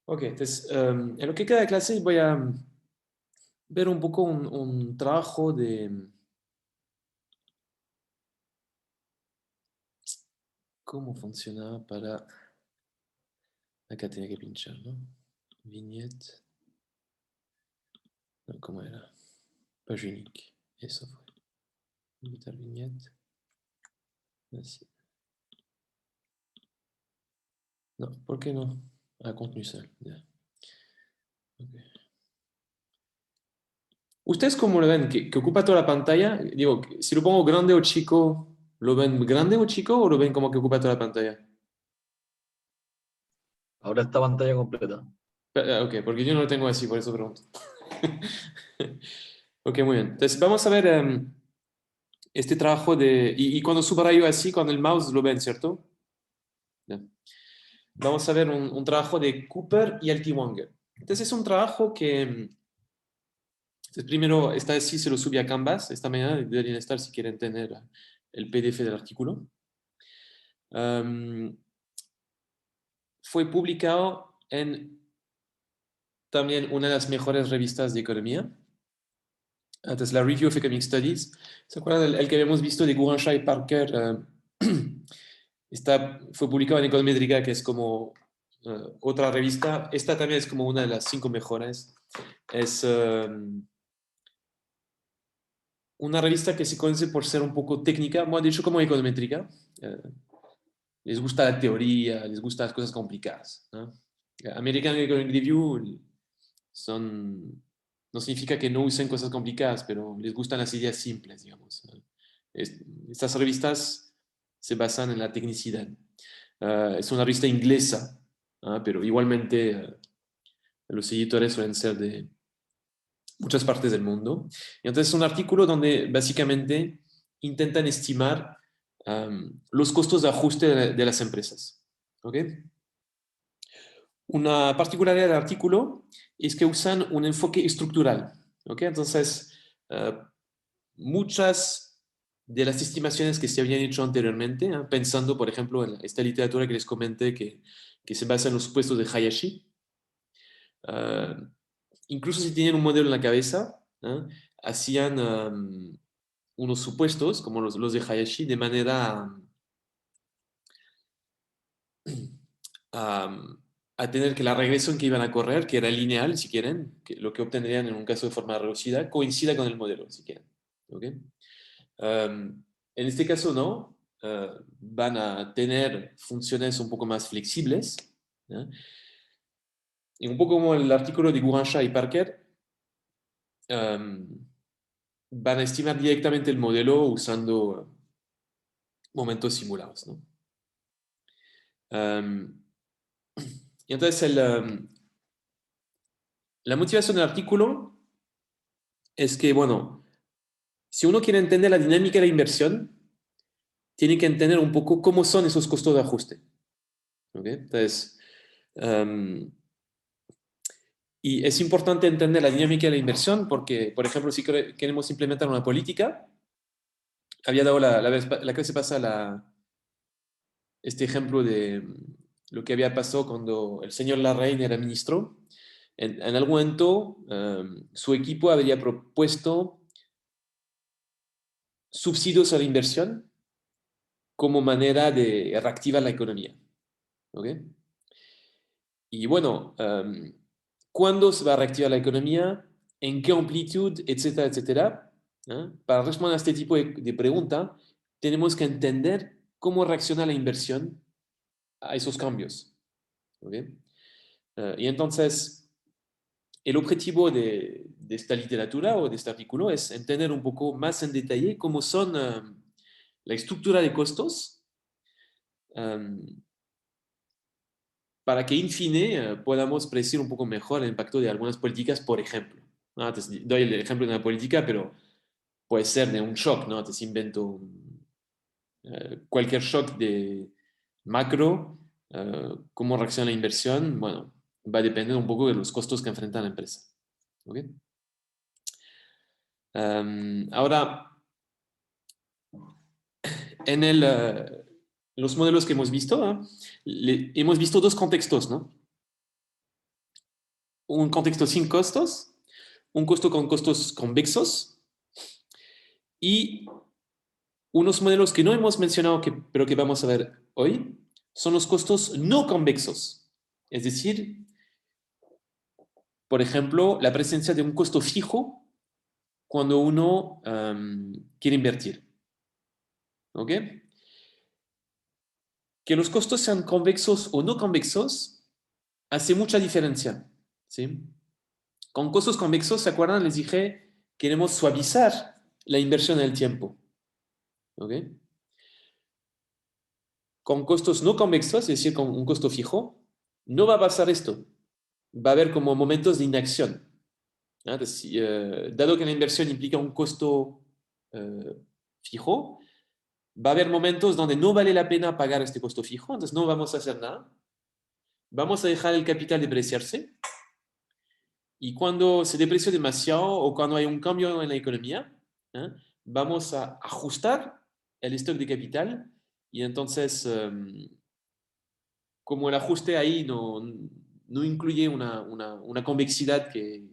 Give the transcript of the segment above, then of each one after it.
Ok, entonces, en lo que queda de clase voy a ver un poco un trabajo de cómo funcionaba para... Acá tenía que pinchar, ¿no? Vignette. No, ¿cómo era? Page unique. Eso fue. Invitar vignette. Así. No, ¿por qué no? Ah, contenu seul. Ya. Ok. ¿Ustedes cómo lo ven? ¿Que ocupa toda la pantalla? Digo, si lo pongo grande o chico, ¿lo ven grande o chico o lo ven como que ocupa toda la pantalla? Ahora esta pantalla completa. Ok, porque yo no lo tengo así, por eso pregunto. Ok, muy bien. Entonces vamos a ver este trabajo de... Y cuando subrayo así con el mouse lo ven, ¿cierto? Ya. Vamos a ver un trabajo de Cooper y Altiwanger. Entonces es un trabajo que... entonces, primero, esta vez sí se lo subí a Canvas. Esta mañana deberían estar si quieren tener el PDF del artículo. Um, Fue publicado en también una de las mejores revistas de economía. Entonces, la Review of Economic Studies. ¿Se acuerdan el que habíamos visto de Guransha y Parker? Fue publicado en Econométrica, que es como otra revista. Esta también es como una de las 5 mejores. Es una revista que se conoce por ser un poco técnica, bueno, de hecho como Econométrica. Eh, Les gusta la teoría, les gustan las cosas complicadas, ¿no? American Economic Review son, no significa que no usen cosas complicadas, pero les gustan las ideas simples, digamos. Estas revistas se basan en la tecnicidad. Es una revista inglesa, pero igualmente los editores suelen ser de muchas partes del mundo. Y entonces es un artículo donde básicamente intentan estimar los costos de ajuste de las empresas. ¿Ok? Una particularidad del artículo es que usan un enfoque estructural. ¿Ok? Entonces, uh, muchas de las estimaciones que se habían hecho anteriormente, pensando, por ejemplo, en esta literatura que les comenté que se basa en los supuestos de Hayashi, uh, incluso si tenían un modelo en la cabeza, hacían unos supuestos, como los de Hayashi, de manera a, a tener que la regresión que iban a correr, que era lineal, si quieren, que lo que obtendrían en un caso de forma reducida, coincida con el modelo, si quieren. ¿Ok? En este caso no, van a tener funciones un poco más flexibles. ¿Ya? Y un poco como el artículo de Guransha y Parker, um, van a estimar directamente el modelo usando momentos simulados. ¿No? Um, y entonces la motivación del artículo es que, bueno, si uno quiere entender la dinámica de la inversión, tiene que entender un poco cómo son esos costos de ajuste. ¿Ok? Entonces, um, y es importante entender la dinámica de la inversión porque, por ejemplo, si queremos implementar una política, había dado la clase pasada este ejemplo de lo que había pasado cuando el señor Larraín era ministro. En algún momento, su equipo habría propuesto subsidios a la inversión como manera de reactivar la economía. ¿Ok? Y bueno, ¿cuándo se va a reactivar la economía? ¿En qué amplitud? Etcétera, etcétera. Para responder a este tipo de pregunta, tenemos que entender cómo reacciona la inversión a esos cambios. ¿Ok? Y entonces, el objetivo de esta literatura o de este artículo es entender un poco más en detalle cómo son la estructura de costos um, para que, en fin, podamos predecir un poco mejor el impacto de algunas políticas, por ejemplo. ¿No? Te doy el ejemplo de una política, pero puede ser de un shock, ¿no? Te invento cualquier shock de macro, cómo reacciona la inversión, bueno, va a depender un poco de los costos que enfrenta la empresa. ¿Ok? Ahora, en los modelos que hemos visto, hemos visto dos contextos, ¿no? un contexto sin costos, un costo con costos convexos y unos modelos que no hemos mencionado, pero que vamos a ver hoy, son los costos no convexos. Es decir, por ejemplo, la presencia de un costo fijo cuando uno quiere invertir. ¿Ok? Que los costos sean convexos o no convexos hace mucha diferencia. ¿Sí? Con costos convexos, ¿se acuerdan? Les dije, queremos suavizar la inversión en el tiempo. ¿Ok? Con costos no convexos, es decir, con un costo fijo, no va a pasar esto. Va a haber como momentos de inacción. Entonces, dado que la inversión implica un costo eh, fijo, va a haber momentos donde no vale la pena pagar este costo fijo, entonces no vamos a hacer nada. Vamos a dejar el capital depreciarse y cuando se deprecia demasiado o cuando hay un cambio en la economía, ¿eh? Vamos a ajustar el stock de capital y entonces, como el ajuste ahí no incluye una convexidad que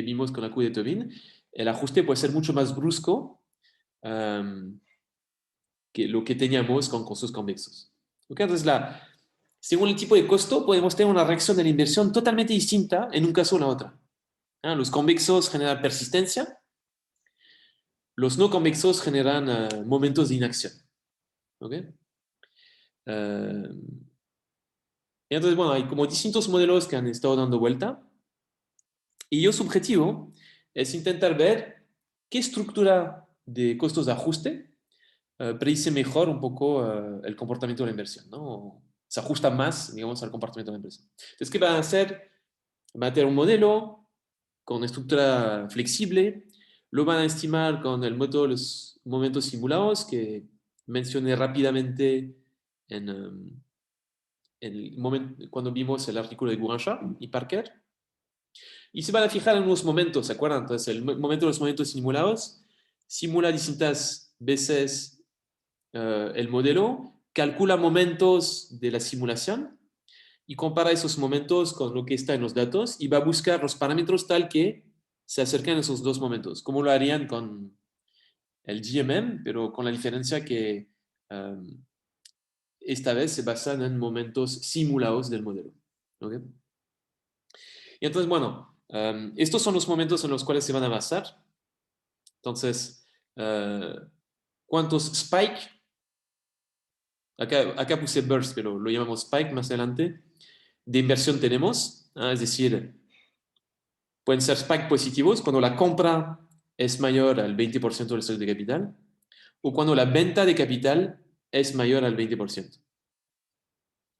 vimos con la Q de Tobin, el ajuste puede ser mucho más brusco que lo que teníamos con costos convexos. ¿Ok? Entonces, según el tipo de costo, podemos tener una reacción de la inversión totalmente distinta en un caso o en la otra. Los convexos generan persistencia, los no convexos generan momentos de inacción. ¿Ok? Eh, entonces, bueno, hay como distintos modelos que han estado dando vuelta y yo su objetivo es intentar ver qué estructura de costos de ajuste predice mejor un poco el comportamiento de la inversión, ¿no? Se ajusta más, digamos, al comportamiento de la inversión. Entonces, ¿qué van a hacer? Van a tener un modelo con una estructura flexible, lo van a estimar con el método de los momentos simulados que mencioné rápidamente en el momento, cuando vimos el artículo de Bouranger y Parker. Y se van a fijar en unos momentos, ¿se acuerdan? Entonces, el momento de los momentos simulados simula distintas veces el modelo, calcula momentos de la simulación y compara esos momentos con lo que está en los datos y va a buscar los parámetros tal que se acerquen a esos dos momentos, como lo harían con el GMM, pero con la diferencia que esta vez se basan en momentos simulados del modelo. ¿Okay? Y entonces, bueno, estos son los momentos en los cuales se van a basar. Entonces, ¿cuántos spike? Acá puse burst, pero lo llamamos spike más adelante. De inversión tenemos, es decir, pueden ser spike positivos cuando la compra es mayor al 20% del stock de capital o cuando la venta de capital es mayor al 20%.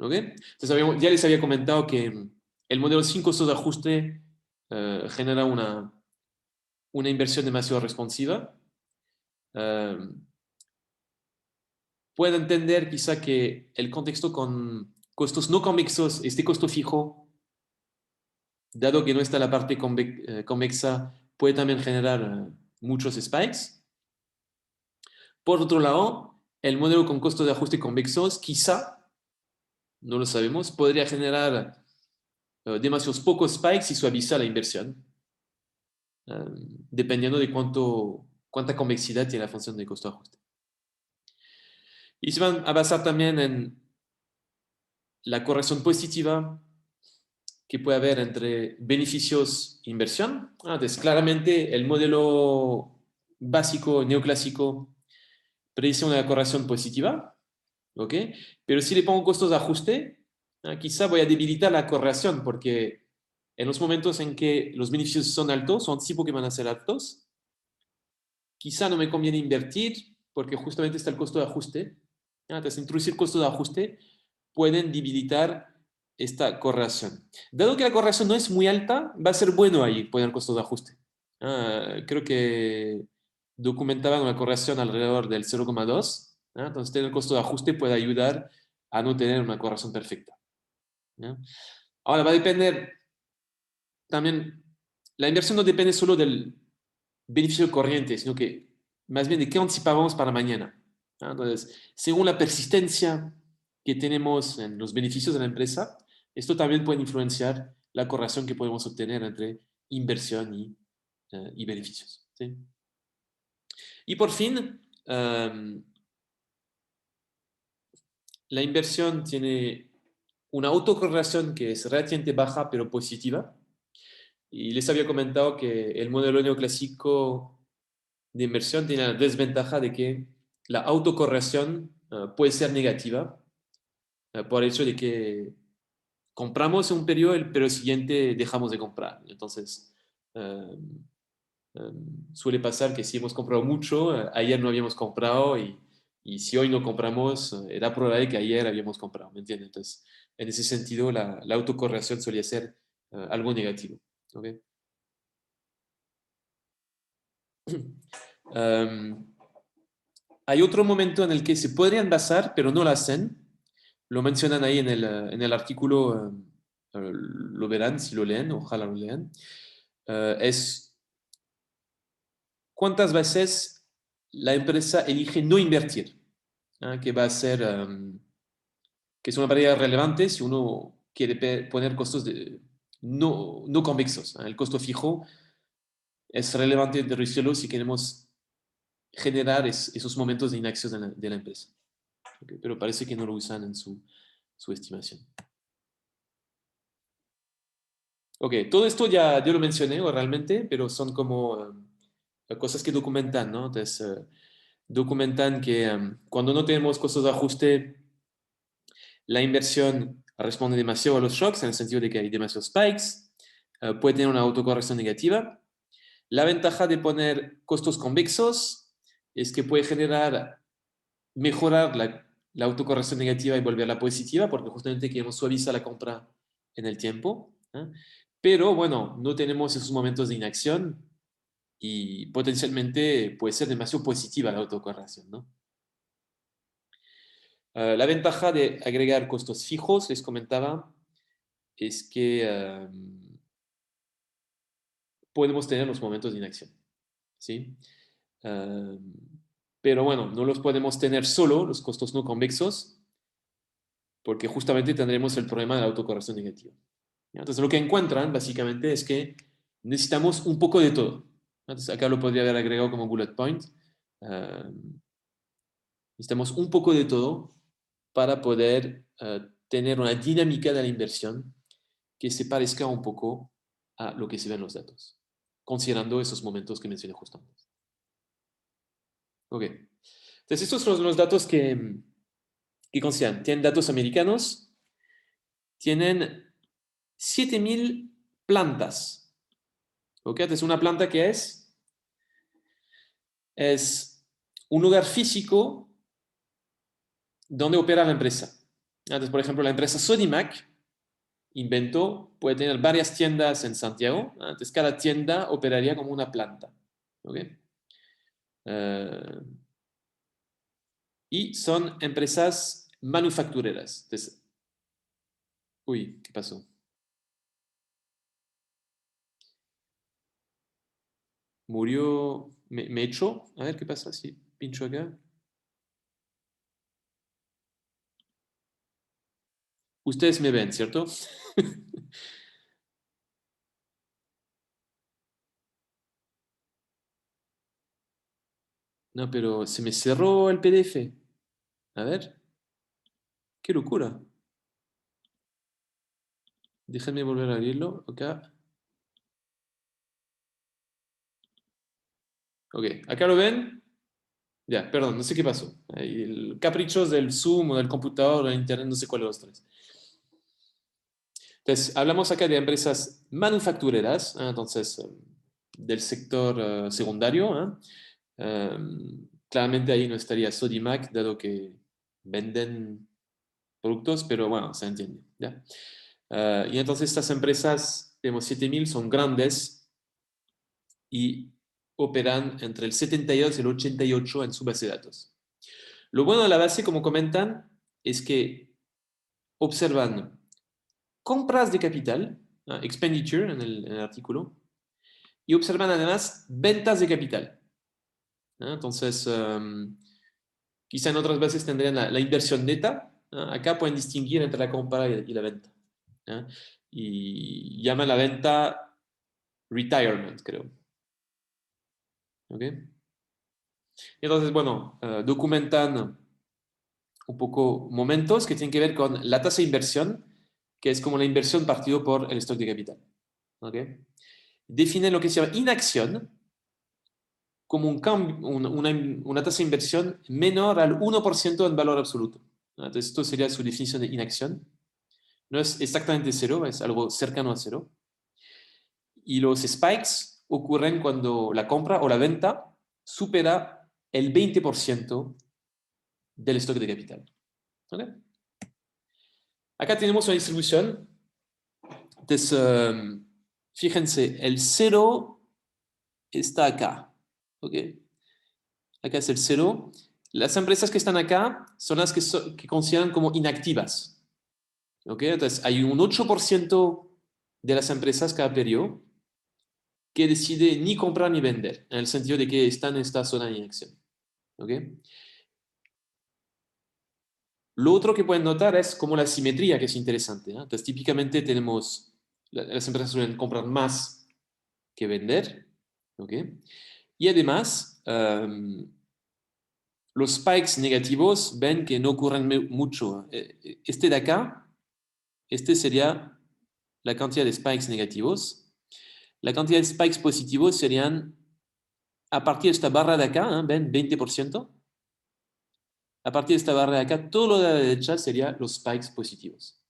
¿Ok? Entonces, ya les había comentado que el modelo sin costos de ajuste genera una inversión demasiado responsiva. Eh, puede entender quizá que el contexto con costos no convexos, este costo fijo, dado que no está la parte convexa, puede también generar muchos spikes. Por otro lado, el modelo con costos de ajuste convexos, quizá, no lo sabemos, podría generar demasiados pocos spikes y suavizar la inversión, eh, dependiendo de cuánta convexidad tiene la función de costo de ajuste. Y se van a basar también en la corrección positiva que puede haber entre beneficios e inversión. Entonces, claramente el modelo básico neoclásico predice una corrección positiva, ¿ok? Pero si le pongo costos de ajuste, quizá voy a debilitar la correlación porque en los momentos en que los beneficios son altos o anticipo que van a ser altos, quizá no me conviene invertir porque justamente está el costo de ajuste. Entonces, introducir costos de ajuste pueden debilitar esta correlación. Dado que la correlación no es muy alta, va a ser bueno ahí poner costos de ajuste. Creo que documentaban una correlación alrededor del 0,2. Entonces, tener costo de ajuste puede ayudar a no tener una correlación perfecta. ¿Ya? Ahora, va a depender también, la inversión no depende solo del beneficio corriente, sino que más bien de qué anticipamos para mañana. Entonces, según la persistencia que tenemos en los beneficios de la empresa, esto también puede influenciar la correlación que podemos obtener entre inversión y beneficios. ¿Sí? Y por fin, la inversión tiene una autocorrelación que es relativamente baja pero positiva. Y les había comentado que el modelo neoclásico de inversión tiene la desventaja de que la autocorrelación puede ser negativa por el hecho de que compramos en un periodo, pero el siguiente dejamos de comprar. Entonces, eh, suele pasar que si hemos comprado mucho, ayer no habíamos comprado y si hoy no compramos, era probable que ayer habíamos comprado, ¿me entiendes? Entonces, en ese sentido, la autocorrelación solía ser algo negativo. ¿Ok? Um, Hay otro momento en el que se podrían basar, pero no lo hacen. Lo mencionan ahí en el artículo, lo verán si lo leen, ojalá lo lean. Es cuántas veces la empresa elige no invertir, que va a ser, que es una variable relevante si uno quiere poner costos no convexos. El costo fijo es relevante de reducirlo si queremos generar esos momentos de inacción de la empresa. Okay, pero parece que no lo usan en su estimación. Ok, todo esto ya yo lo mencioné realmente, pero son como cosas que documentan, ¿no? Entonces, documentan que cuando no tenemos costos de ajuste, la inversión responde demasiado a los shocks, en el sentido de que hay demasiados spikes, puede tener una autocorrección negativa. La ventaja de poner costos convexos es que puede mejorar la autocorrección negativa y volverla positiva, porque justamente queremos suavizar la compra en el tiempo. Pero bueno, no tenemos esos momentos de inacción y potencialmente puede ser demasiado positiva la autocorrección, ¿no? La ventaja de agregar costos fijos, les comentaba, es que podemos tener los momentos de inacción, ¿sí? Uh, pero bueno, no los podemos tener solo, los costos no convexos, porque justamente tendremos el problema de la autocorrección negativa. Entonces, lo que encuentran básicamente es que necesitamos un poco de todo. Entonces, acá lo podría haber agregado como bullet point. Necesitamos un poco de todo para poder tener una dinámica de la inversión que se parezca un poco a lo que se ve en los datos, considerando esos momentos que mencioné justo antes. Ok. Entonces, estos son los datos que consideran. Tienen datos americanos, tienen 7.000 plantas. ¿Ok? Entonces, una planta que es un lugar físico donde opera la empresa. Entonces, por ejemplo, la empresa Sodimac puede tener varias tiendas en Santiago. Entonces, cada tienda operaría como una planta. ¿Ok? Y son empresas manufactureras. Entonces, uy, ¿qué pasó? Murió, me echó. A ver qué pasa si pincho acá. Ustedes me ven, ¿cierto? No, pero se me cerró el PDF. A ver, qué locura. Déjenme volver a abrirlo. Acá. Ok, acá lo ven. Ya, perdón, no sé qué pasó. El caprichos del Zoom o del computador o del Internet, no sé cuál de los tres. Entonces, hablamos acá de empresas manufactureras, entonces, del sector secundario. Claramente ahí no estaría Sodimac, dado que venden productos, pero bueno, se entiende. ¿Ya? Y entonces estas empresas, tenemos 7.000, son grandes y operan entre el 72 y el 88 en su base de datos. Lo bueno de la base, como comentan, es que observan compras de capital, expenditure en el artículo, y observan además ventas de capital. Entonces, quizá en otras bases tendrían la inversión neta. Acá pueden distinguir entre la compra y la venta. ¿ya? Y llaman la venta retirement, creo. ¿Ok? Entonces, bueno, documentan un poco momentos que tienen que ver con la tasa de inversión, que es como la inversión partido por el stock de capital. ¿Ok? Definen lo que se llama inacción como una tasa de inversión menor al 1% en valor absoluto. Entonces, esto sería su definición de inacción. No es exactamente cero, es algo cercano a cero. Y los spikes ocurren cuando la compra o la venta supera el 20% del stock de capital. ¿Ok? Acá tenemos una distribución. Entonces, fíjense, el cero está acá. ¿Ok? Acá es el cero. Las empresas que están acá son las que consideran como inactivas. ¿Ok? Entonces, hay un 8% de las empresas cada periodo que decide ni comprar ni vender, en el sentido de que están en esta zona de inacción. ¿Ok? Lo otro que pueden notar es como la simetría, que es interesante. Entonces, típicamente tenemos, las empresas suelen comprar más que vender. ¿Ok? Y además, los spikes negativos ven que no ocurren mucho. Este de acá, este sería la cantidad de spikes negativos. La cantidad de spikes positivos serían a partir de esta barra de acá, ven, 20%. A partir de esta barra de acá, todo lo de la derecha sería los spikes positivos.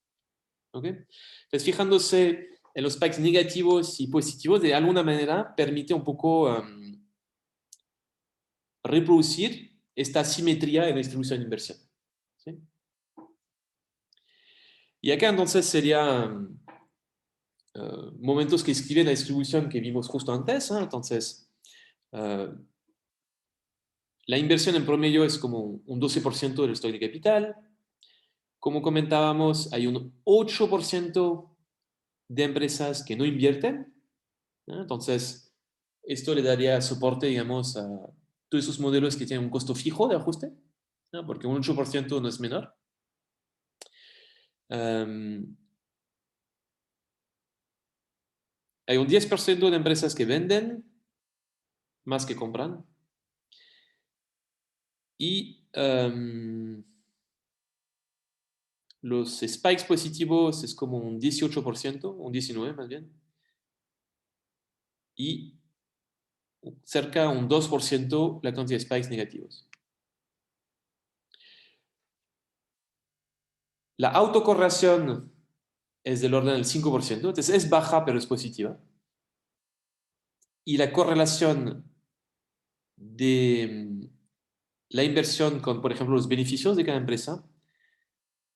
¿Ok? Entonces, fijándose en los spikes negativos y positivos, de alguna manera permite un poco reproducir esta simetría en la distribución de inversión. ¿Sí? Y acá entonces sería momentos que escriben la distribución que vimos justo antes. Entonces, uh, la inversión en promedio es como un 12% del stock de capital. Como comentábamos, hay un 8% de empresas que no invierten. Entonces, esto le daría soporte, digamos, a todos esos modelos que tienen un costo fijo de ajuste, ¿no? Porque un 8% no es menor. Um, hay un 10% de empresas que venden más que compran. Y los spikes positivos es como un 18%, un 19% más bien. Y cerca un 2% la cantidad de spikes negativos. La autocorrelación es del orden del 5%, entonces es baja pero es positiva. Y la correlación de la inversión con, por ejemplo, los beneficios de cada empresa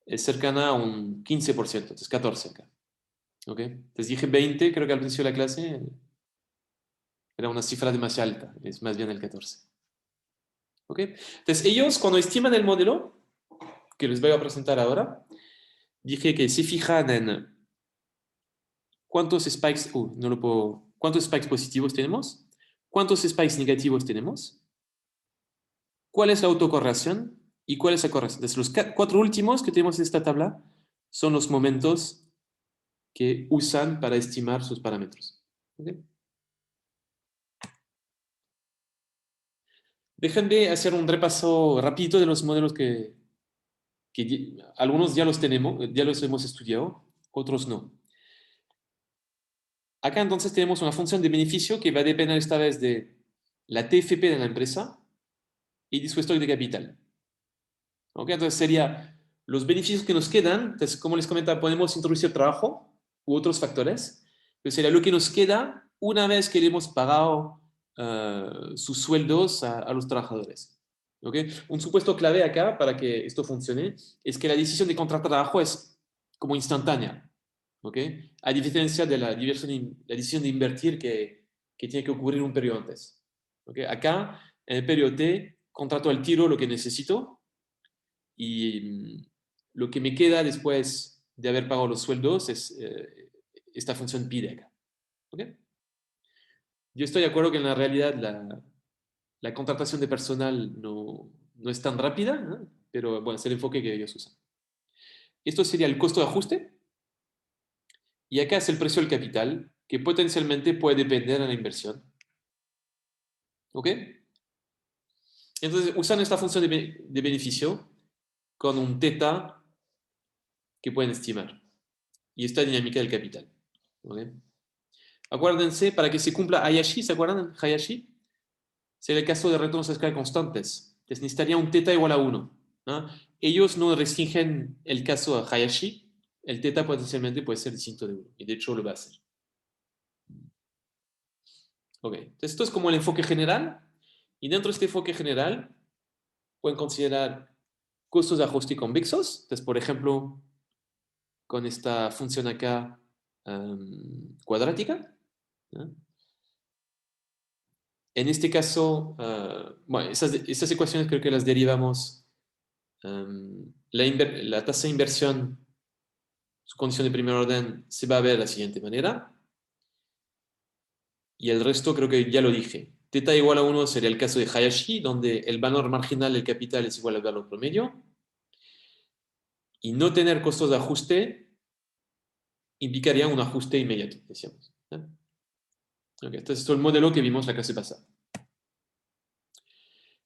es cercana a un 15%, entonces 14 acá. ¿Ok? Entonces dije 20, creo que al principio de la clase era una cifra demasiado alta, es más bien el 14. ¿Ok? Entonces ellos cuando estiman el modelo, que les voy a presentar ahora, dije que se fijan en cuántos spikes, no lo puedo, cuántos spikes positivos tenemos, cuántos spikes negativos tenemos, cuál es la autocorrelación y cuál es la correlación. Entonces, los cuatro últimos que tenemos en esta tabla son los momentos que usan para estimar sus parámetros. ¿Okay? Déjenme hacer un repaso rapidito de los modelos que algunos ya los tenemos, ya los hemos estudiado, otros no. Acá entonces tenemos una función de beneficio que va a depender esta vez de la TFP de la empresa y de su stock de capital. ¿Ok? Entonces sería los beneficios que nos quedan. Entonces, como les comentaba, podemos introducir trabajo u otros factores. Entonces sería lo que nos queda una vez que le hemos pagado sus sueldos a los trabajadores. ¿Ok? Un supuesto clave acá para que esto funcione es que la decisión de contratar trabajo es como instantánea. ¿Ok? A diferencia de la decisión de invertir que tiene que ocurrir un periodo antes. ¿Ok? Acá, en el periodo T, contrato al tiro lo que necesito y lo que me queda después de haber pagado los sueldos es esta función pide acá. ¿Ok? Yo estoy de acuerdo que en la realidad la contratación de personal no es tan rápida, ¿no? Pero bueno, es el enfoque que ellos usan. Esto sería el costo de ajuste. y acá es el precio del capital, que potencialmente puede depender de la inversión. ¿Ok? Entonces usan esta función de beneficio con un teta que pueden estimar. Y esta dinámica del capital. ¿Ok? Acuérdense, para que se cumpla Hayashi, ¿se acuerdan? Hayashi. Sería el caso de retornos a escala constantes. Entonces necesitaría un teta igual a 1. ¿No? Ellos no restringen el caso a Hayashi. El teta potencialmente puede ser distinto de 1. Y de hecho lo va a hacer. Ok. Entonces esto es como el enfoque general. Y dentro de este enfoque general pueden considerar costos de ajuste convexos. Entonces, por ejemplo, con esta función acá cuadrática. ¿No? En este caso, bueno, esas ecuaciones creo que las derivamos. La tasa de inversión, su condición de primer orden, se va a ver de la siguiente manera. Y el resto creo que ya lo dije. Teta igual a 1 sería el caso de Hayashi, donde el valor marginal del capital es igual al valor promedio. Y no tener costos de ajuste implicaría un ajuste inmediato, decíamos. Okay, entonces, esto es el modelo que vimos la clase pasada.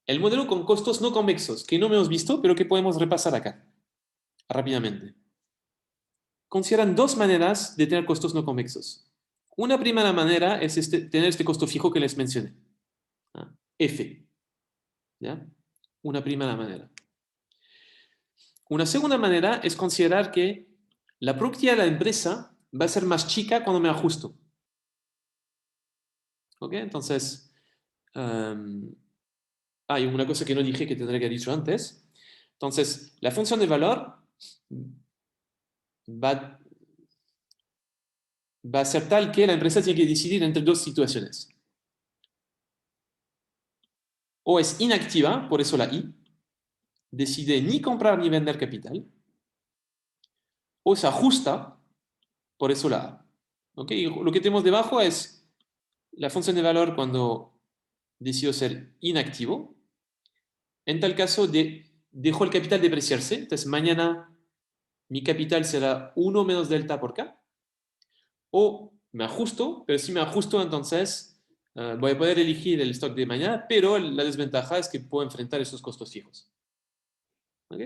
El modelo con costos no convexos, que no hemos visto, pero que podemos repasar acá, rápidamente. Consideran dos maneras de tener costos no convexos. Una primera manera es tener este costo fijo que les mencioné. F. ¿Ya? Una primera manera. Una segunda manera es considerar que la productividad de la empresa va a ser más chica cuando me ajusto. ¿Ok? Entonces, hay una cosa que no dije que tendría que haber dicho antes. Entonces, la función de valor va a ser tal que la empresa tiene que decidir entre dos situaciones. O es inactiva, por eso la I, decide ni comprar ni vender capital, o se ajusta, por eso la A. ¿Okay? Y lo que tenemos debajo es la función de valor cuando decido ser inactivo. En tal caso, dejo el capital depreciarse. Entonces, mañana mi capital será 1 menos delta por K. O me ajusto, pero si me ajusto, entonces voy a poder elegir el stock de mañana, pero la desventaja es que puedo enfrentar esos costos fijos. ¿Ok?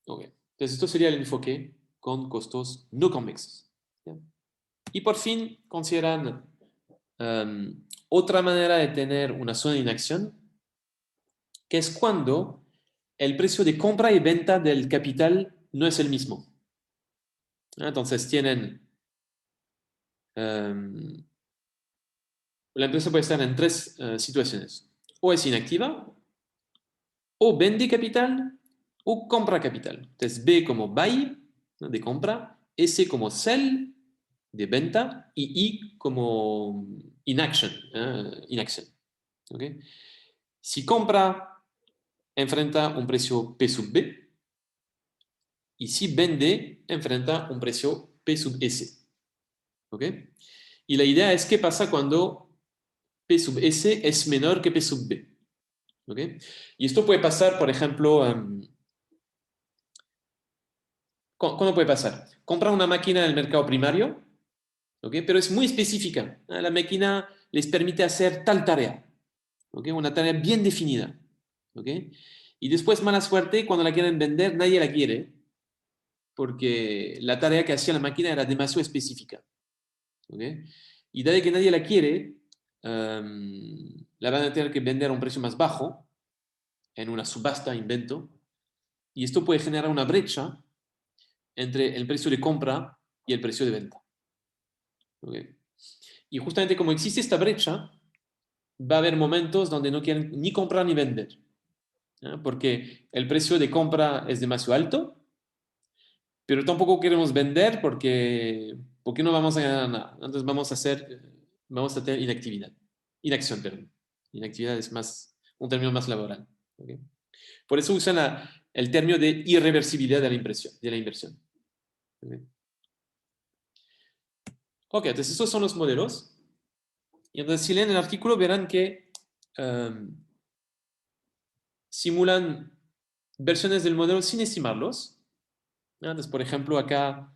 Ok. Entonces, esto sería el enfoque con costos no convexos. ¿Ya? Y por fin, consideran otra manera de tener una zona de inacción, que es cuando el precio de compra y venta del capital no es el mismo. Entonces, tienen la empresa puede estar en tres situaciones. O es inactiva, o vende capital, o compra capital. Entonces, B como buy, ¿no? De compra, S como sell, de venta, y I como inaction, inacción. ¿Okay? Si compra, enfrenta un precio P sub B, y si vende, enfrenta un precio P sub S. ¿Okay? Y la idea es qué pasa cuando P sub S es menor que P sub B. ¿Okay? Y esto puede pasar, por ejemplo, ¿cómo puede pasar? Compra una máquina en el mercado primario, ¿okay? Pero es muy específica. La máquina les permite hacer tal tarea, ¿okay? Una tarea bien definida. ¿Okay? Y después, mala suerte, cuando la quieren vender, nadie la quiere, porque la tarea que hacía la máquina era demasiado específica. ¿Okay? Y dado que nadie la quiere, la van a tener que vender a un precio más bajo, en una subasta, invento, y esto puede generar una brecha entre el precio de compra y el precio de venta. ¿Okay? Y justamente como existe esta brecha, va a haber momentos donde no quieren ni comprar ni vender, ¿ya? Porque el precio de compra es demasiado alto, pero tampoco queremos vender porque no vamos a ganar nada. Entonces vamos a tener inactividad. Inacción, perdón. Inactividad es más, un término más laboral. ¿Okay? Por eso usan el término de irreversibilidad de la inversión. ¿Okay? Ok, entonces estos son los modelos. Y entonces si leen el artículo verán que simulan versiones del modelo sin estimarlos. Entonces, por ejemplo, acá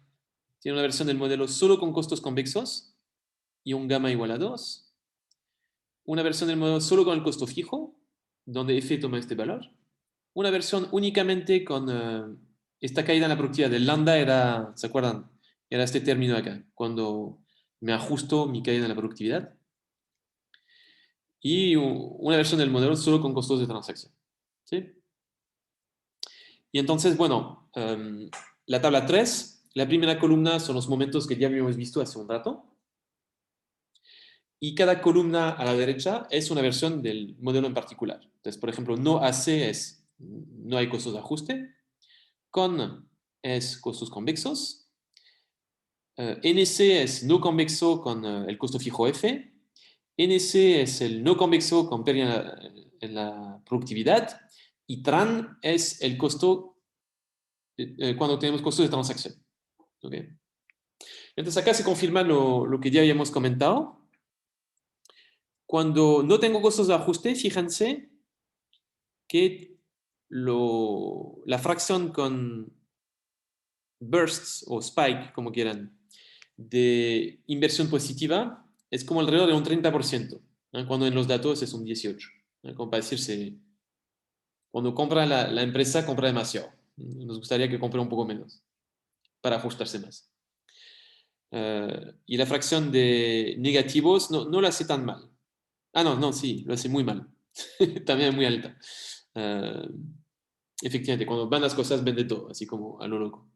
tiene una versión del modelo solo con costos convexos y un gamma igual a 2. Una versión del modelo solo con el costo fijo, donde F toma este valor. Una versión únicamente con esta caída en la productividad. El lambda era, ¿se acuerdan? Era este término acá, cuando me ajusto mi caída en la productividad. Y una versión del modelo solo con costos de transacción. ¿Sí? Y entonces, bueno, la tabla 3, la primera columna son los momentos que ya habíamos visto hace un rato. Y cada columna a la derecha es una versión del modelo en particular. Entonces, por ejemplo, no AC es no hay costos de ajuste, con es costos convexos, NC es no convexo con el costo fijo F, NC es el no convexo con pérdida en la productividad, y TRAN es el costo cuando tenemos costos de transacción. ¿Okay? Entonces acá se confirma lo que ya habíamos comentado. Cuando no tengo costos de ajuste, fíjense que la fracción con bursts o spike, como quieran, de inversión positiva es como alrededor de un 30%, ¿no? Cuando en los datos es un 18%. ¿No? Como para decirse, cuando compra la empresa, compra demasiado. Nos gustaría que compre un poco menos para ajustarse más. Y la fracción de negativos no la hace tan mal. Ah, no, sí, lo hace muy mal. También es muy alta. Uh, Efectivamente, cuando van las cosas, vende todo, así como a lo loco.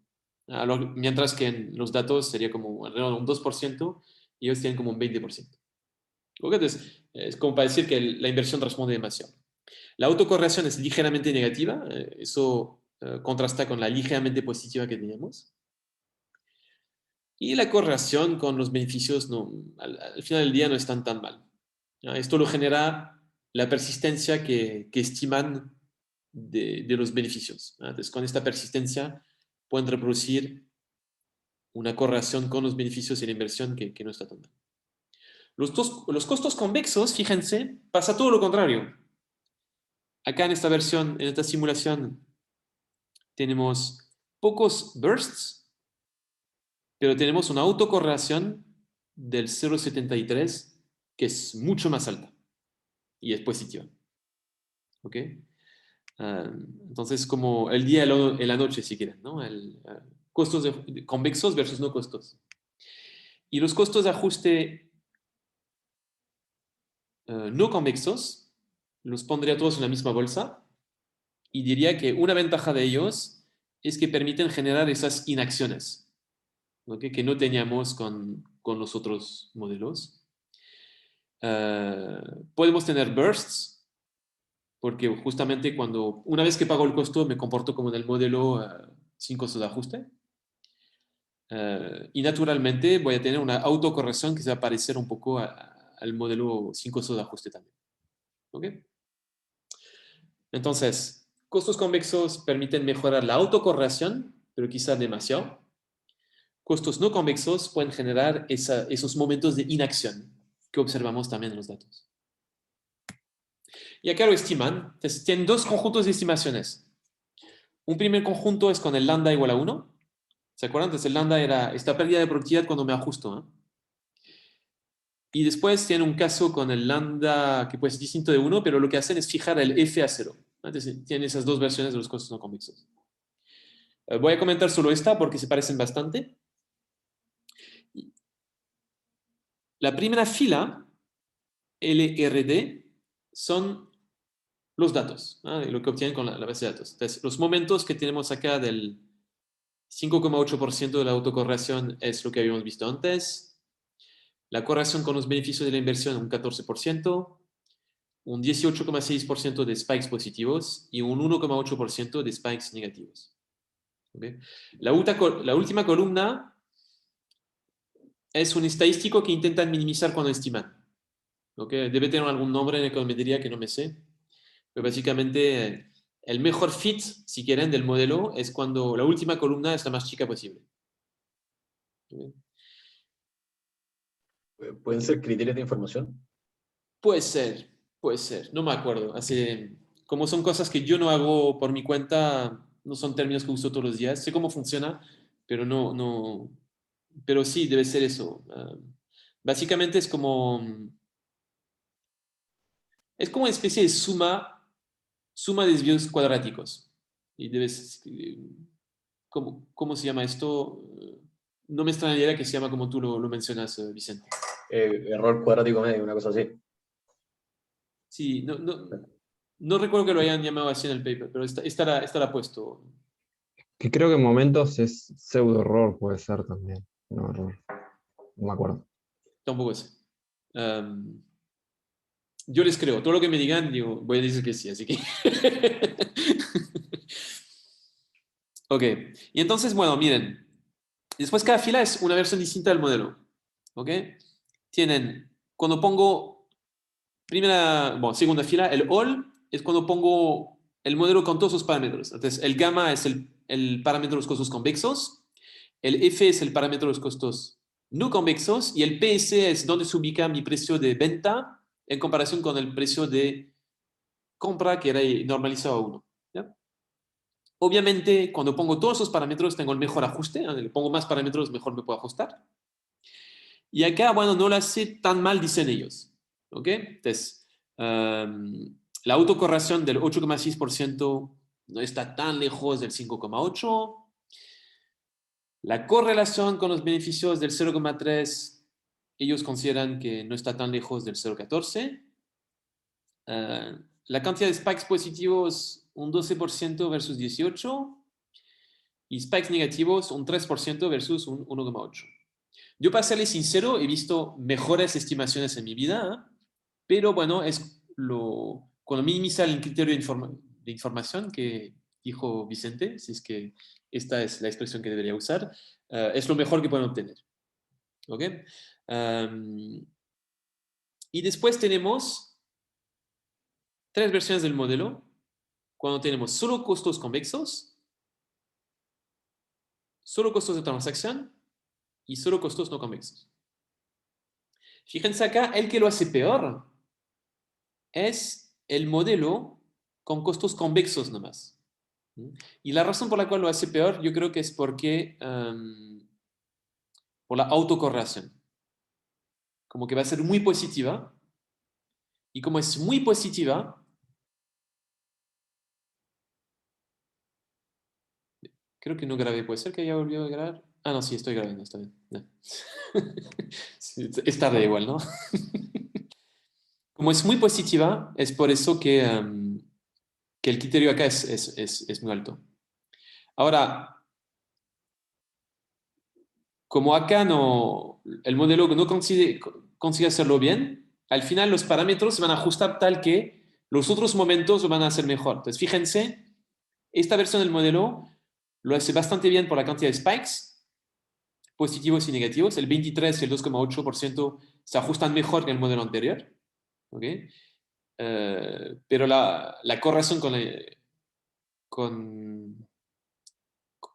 Mientras que en los datos sería como alrededor de un 2% y ellos tienen como un 20%. ¿Ok? Entonces, es como para decir que la inversión responde demasiado. La autocorrelación es ligeramente negativa, eso contrasta con la ligeramente positiva que teníamos. Y la correlación con los beneficios no, al final del día no están tan mal. ¿No? Esto lo genera la persistencia que estiman de los beneficios. ¿No? Entonces, con esta persistencia pueden reproducir una correlación con los beneficios y la inversión que no está tan mal. Los costos convexos, fíjense, pasa todo lo contrario. Acá en esta versión, en esta simulación, tenemos pocos bursts, pero tenemos una autocorrelación del 0,73 que es mucho más alta y es positiva. ¿Ok? Entonces, como el día y la noche, si quieren, ¿no? Costos convexos versus no costos. Y los costos de ajuste no convexos los pondría todos en la misma bolsa y diría que una ventaja de ellos es que permiten generar esas inacciones, ¿okay? Que no teníamos con los otros modelos. Podemos tener bursts, porque justamente una vez que pago el costo me comporto como en el modelo sin costos de ajuste. Y naturalmente voy a tener una autocorrección que se va a parecer un poco al modelo sin costos de ajuste también. ¿Ok? Entonces, costos convexos permiten mejorar la autocorrelación, pero quizá demasiado. Costos no convexos pueden generar esos momentos de inacción que observamos también en los datos. Y acá lo estiman. Entonces, tienen dos conjuntos de estimaciones. Un primer conjunto es con el lambda igual a 1. ¿Se acuerdan? Entonces, el lambda era esta pérdida de productividad cuando me ajusto. ¿Eh? Y después tienen un caso con el lambda que puede ser distinto de 1, pero lo que hacen es fijar el f a 0. Entonces, tienen esas dos versiones de los costos no convexos. Voy a comentar solo esta porque se parecen bastante. La primera fila, LRD, son los datos, ¿no? Lo que obtienen con la base de datos. Entonces, los momentos que tenemos acá del 5,8% de la autocorrelación es lo que habíamos visto antes. La correlación con los beneficios de la inversión, un 14%. Un 18,6% de spikes positivos y un 1,8% de spikes negativos. ¿Okay? La última columna es un estadístico que intentan minimizar cuando estiman. ¿Okay? Debe tener algún nombre en econometría que no me sé. Pero básicamente el mejor fit, si quieren, del modelo es cuando la última columna es la más chica posible. ¿Okay? ¿Pueden ser criterios de información? Puede ser, no me acuerdo. Como son cosas que yo no hago por mi cuenta, no son términos que uso todos los días. Sé cómo funciona, pero pero sí, debe ser eso. Básicamente es como una especie de suma de desvíos cuadráticos. Y ¿cómo se llama esto? No me extrañaría que se llama como tú lo mencionas, Vicente. Error cuadrático medio, una cosa así. Sí, no recuerdo que lo hayan llamado así en el paper, pero estará puesto. Que creo que en momentos es pseudo error, puede ser también. No, error. No me acuerdo. Tampoco sé. Yo les creo. Todo lo que me digan, digo, voy a decir que sí, así que. Ok. Y entonces, bueno, miren. Después cada fila es una versión distinta del modelo. ¿Ok? Tienen, cuando pongo segunda fila, el all es cuando pongo el modelo con todos sus parámetros. Entonces, el gamma es el parámetro de los costos convexos, el F es el parámetro de los costos no convexos y el PS es donde se ubica mi precio de venta en comparación con el precio de compra que era normalizado a 1. ¿Ya? Obviamente, cuando pongo todos esos parámetros, tengo el mejor ajuste. Le pongo más parámetros, mejor me puedo ajustar. Y acá, bueno, no lo hace tan mal, dicen ellos. ¿Ok? Entonces, la autocorrelación del 8,6% no está tan lejos del 5,8%. La correlación con los beneficios del 0,3, ellos consideran que no está tan lejos del 0,14. La cantidad de spikes positivos, un 12% versus 18%. Y spikes negativos, un 3% versus un 1,8%. Yo, para serles sincero, he visto mejores estimaciones en mi vida, pero bueno, cuando minimiza el criterio de información que dijo Vicente, si es que esta es la expresión que debería usar, es lo mejor que pueden obtener. ¿Ok? Y después tenemos tres versiones del modelo, cuando tenemos solo costos convexos, solo costos de transacción y solo costos no convexos. Fíjense acá, el que lo hace peor es el modelo con costos convexos nomás. Y la razón por la cual lo hace peor, yo creo que es porque por la autocorrelación. Como que va a ser muy positiva. Y como es muy positiva, creo que no grabé. ¿Puede ser que haya volvido a grabar? Ah, no, sí, estoy grabando, está bien. Ya. Sí, es tarde igual, ¿no? Como es muy positiva, es por eso que el criterio acá es muy alto. Ahora, como acá el modelo no consigue hacerlo bien, al final los parámetros se van a ajustar tal que los otros momentos lo van a hacer mejor. Entonces, fíjense, esta versión del modelo lo hace bastante bien por la cantidad de spikes, positivos y negativos. El 23 y el 2,8% se ajustan mejor que el modelo anterior. ¿Okay? Pero la correlación con,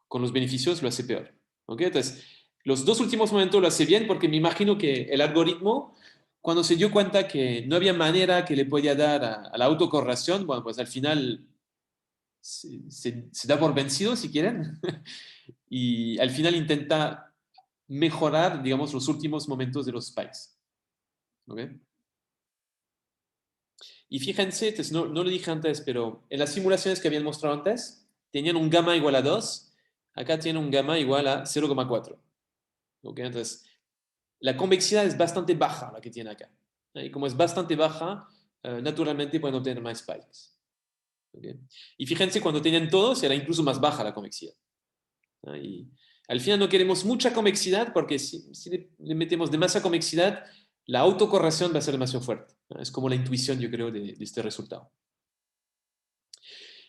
con los beneficios lo hace peor. ¿Okay? Entonces, los dos últimos momentos lo hace bien porque me imagino que el algoritmo, cuando se dio cuenta que no había manera que le podía dar a la autocorrelación, bueno, pues al final se da por vencido, si quieren, y al final intenta mejorar, digamos, los últimos momentos de los spikes. ¿Okay? Y fíjense, entonces, no lo dije antes, pero en las simulaciones que habían mostrado antes, tenían un gamma igual a 2, acá tiene un gamma igual a 0,4. ¿Okay? Entonces, la convexidad es bastante baja la que tiene acá. Y como es bastante baja, naturalmente pueden obtener más spikes. ¿Okay? Y fíjense, cuando tenían todos, era incluso más baja la convexidad. Y al final no queremos mucha convexidad porque si le metemos demasiada convexidad, la autocorrelación va a ser demasiado fuerte. Es como la intuición, yo creo, de este resultado.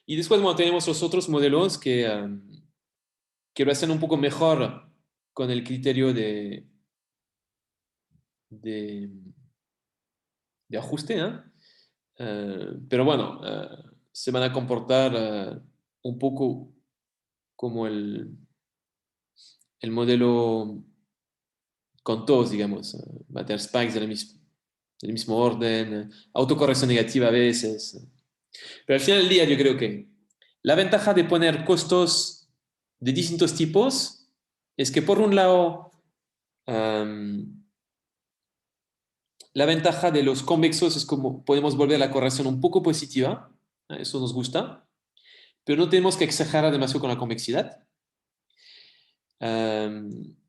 Y después, bueno, tenemos los otros modelos que lo hacen un poco mejor con el criterio de, de ajuste, ¿eh? Pero bueno, se van a comportar un poco como el modelo con todos, digamos. Va a tener spikes del mismo orden, autocorrección negativa a veces. Pero al final del día yo creo que La ventaja de poner costos de distintos tipos es que, por un lado, la ventaja de los convexos es como podemos volver la correlación un poco positiva, eso nos gusta, pero no tenemos que exagerar demasiado con la convexidad.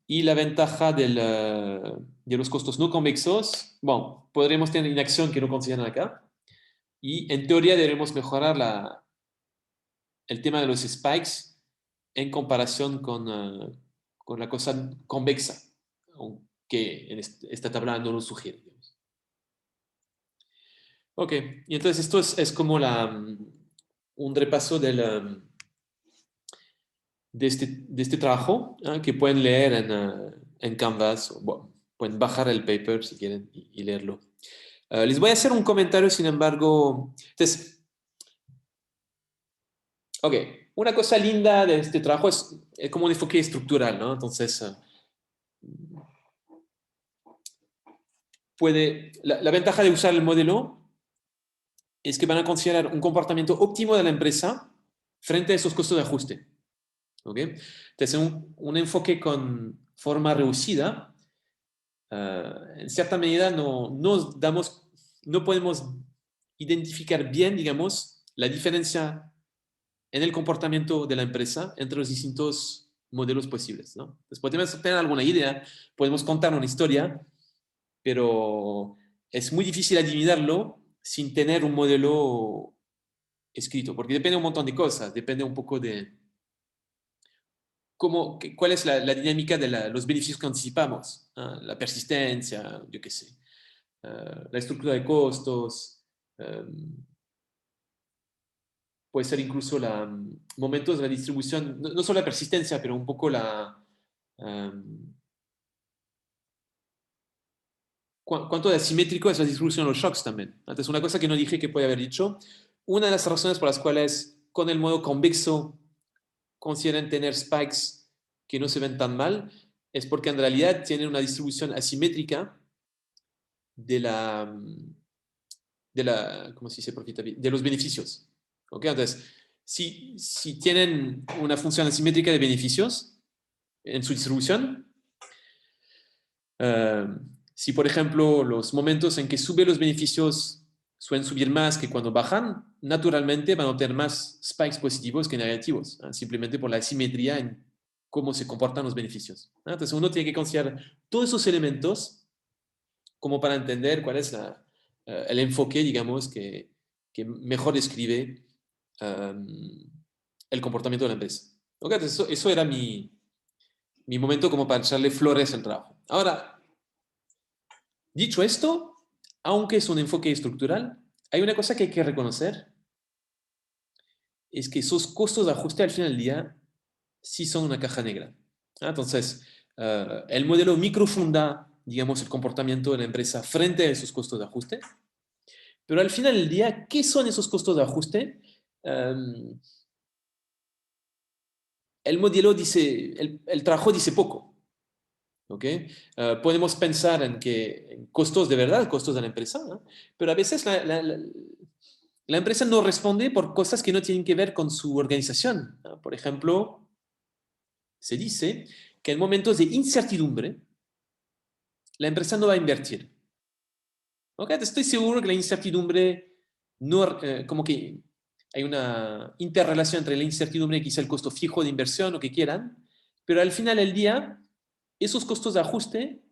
Y la ventaja de los costos no convexos, bueno, podremos tener inacción que no consideran acá, y en teoría deberemos mejorar el tema de los spikes en comparación con la cosa convexa, aunque en esta tabla no lo sugiere. Digamos. Ok, y entonces esto es como un repaso de este trabajo que pueden leer en Canvas, o, bueno, pueden bajar el paper si quieren y leerlo. Les voy a hacer un comentario, sin embargo. Entonces, ok, una cosa linda de este trabajo es como un enfoque estructural, ¿no? Entonces, la ventaja de usar el modelo es que van a considerar un comportamiento óptimo de la empresa frente a esos costos de ajuste. ¿Ok? Entonces, un enfoque con forma reducida, en cierta medida no podemos identificar bien, digamos, la diferencia en el comportamiento de la empresa entre los distintos modelos posibles, ¿no? Entonces, podemos tener alguna idea, podemos contar una historia, pero es muy difícil adivinarlo sin tener un modelo escrito, porque depende de un montón de cosas, depende un poco de cuál es la dinámica de los beneficios que anticipamos, la persistencia, yo qué sé, la estructura de costos, puede ser incluso momentos de la distribución, no solo la persistencia, pero un poco cuánto de asimétrico es la distribución de los shocks también. Entonces, una cosa que no dije que puede haber dicho, una de las razones por las cuales con el modo convexo consideran tener spikes que no se ven tan mal es porque en realidad tienen una distribución asimétrica de ¿cómo se dice profitabilidad? De los beneficios. ¿Okay? Entonces, si tienen una función asimétrica de beneficios en su distribución, si por ejemplo los momentos en que suben los beneficios suelen subir más que cuando bajan, naturalmente van a tener más spikes positivos que negativos, simplemente por la asimetría en cómo se comportan los beneficios. Entonces uno tiene que considerar todos esos elementos como para entender cuál es el enfoque, digamos, que mejor describe el comportamiento de la empresa. ¿Okay? Entonces eso era mi momento como para echarle flores al trabajo. Ahora, dicho esto, aunque es un enfoque estructural, hay una cosa que hay que reconocer, es que esos costos de ajuste al final del día sí son una caja negra. Entonces, el modelo microfunda, digamos, el comportamiento de la empresa frente a esos costos de ajuste, pero al final del día, ¿qué son esos costos de ajuste? El modelo dice, el trabajo dice poco. ¿Okay? Podemos pensar en costos de verdad, costos de la empresa, ¿no? Pero a veces la empresa no responde por cosas que no tienen que ver con su organización, ¿no? Por ejemplo, se dice que en momentos de incertidumbre, la empresa no va a invertir. ¿Okay? Estoy seguro que la incertidumbre, no, como que hay una interrelación entre la incertidumbre y quizá el costo fijo de inversión, lo que quieran, pero al final del día, esos costos de ajuste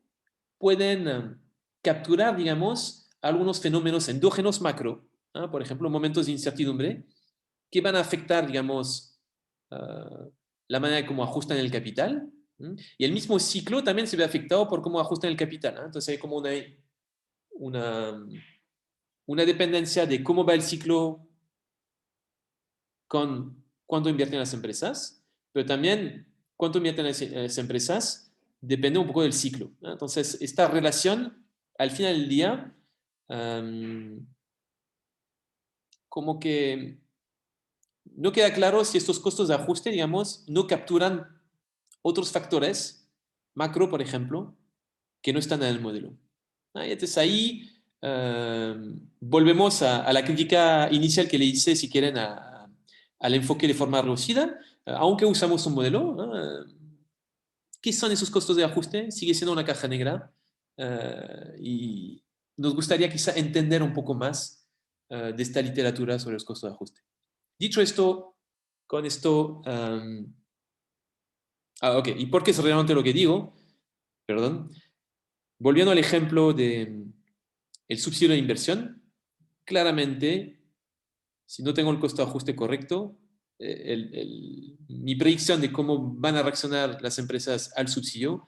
pueden capturar, digamos, algunos fenómenos endógenos macro, ¿no? Por ejemplo, momentos de incertidumbre, que van a afectar, digamos, la manera como ajustan el capital. ¿Mm? Y el mismo ciclo también se ve afectado por cómo ajustan el capital, ¿no? Entonces hay como una, una dependencia de cómo va el ciclo con cuánto invierten las empresas, pero también cuánto invierten las empresas depende un poco del ciclo, ¿no? Entonces, esta relación, al final del día, como que no queda claro si estos costos de ajuste, digamos, no capturan otros factores, macro, por ejemplo, que no están en el modelo. Y entonces ahí volvemos a la crítica inicial que le hice, si quieren, al enfoque de forma reducida, aunque usamos un modelo. ¿Qué son esos costos de ajuste? Sigue siendo una caja negra y nos gustaría quizá entender un poco más de esta literatura sobre los costos de ajuste. Dicho esto, con esto... ok, ¿y por qué es relevante lo que digo? Perdón. Volviendo al ejemplo de el subsidio de inversión, claramente, si no tengo el costo de ajuste correcto, mi predicción de cómo van a reaccionar las empresas al subsidio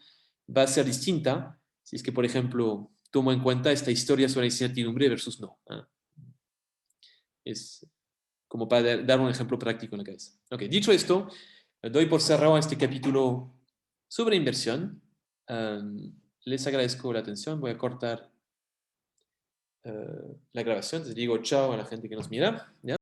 va a ser distinta si es que, por ejemplo, tomo en cuenta esta historia sobre la incertidumbre versus no. Es como para dar un ejemplo práctico en la cabeza. Ok, dicho esto, doy por cerrado este capítulo sobre inversión. Les agradezco la atención. Voy a cortar la grabación. Les digo chao a la gente que nos mira. ¿Ya?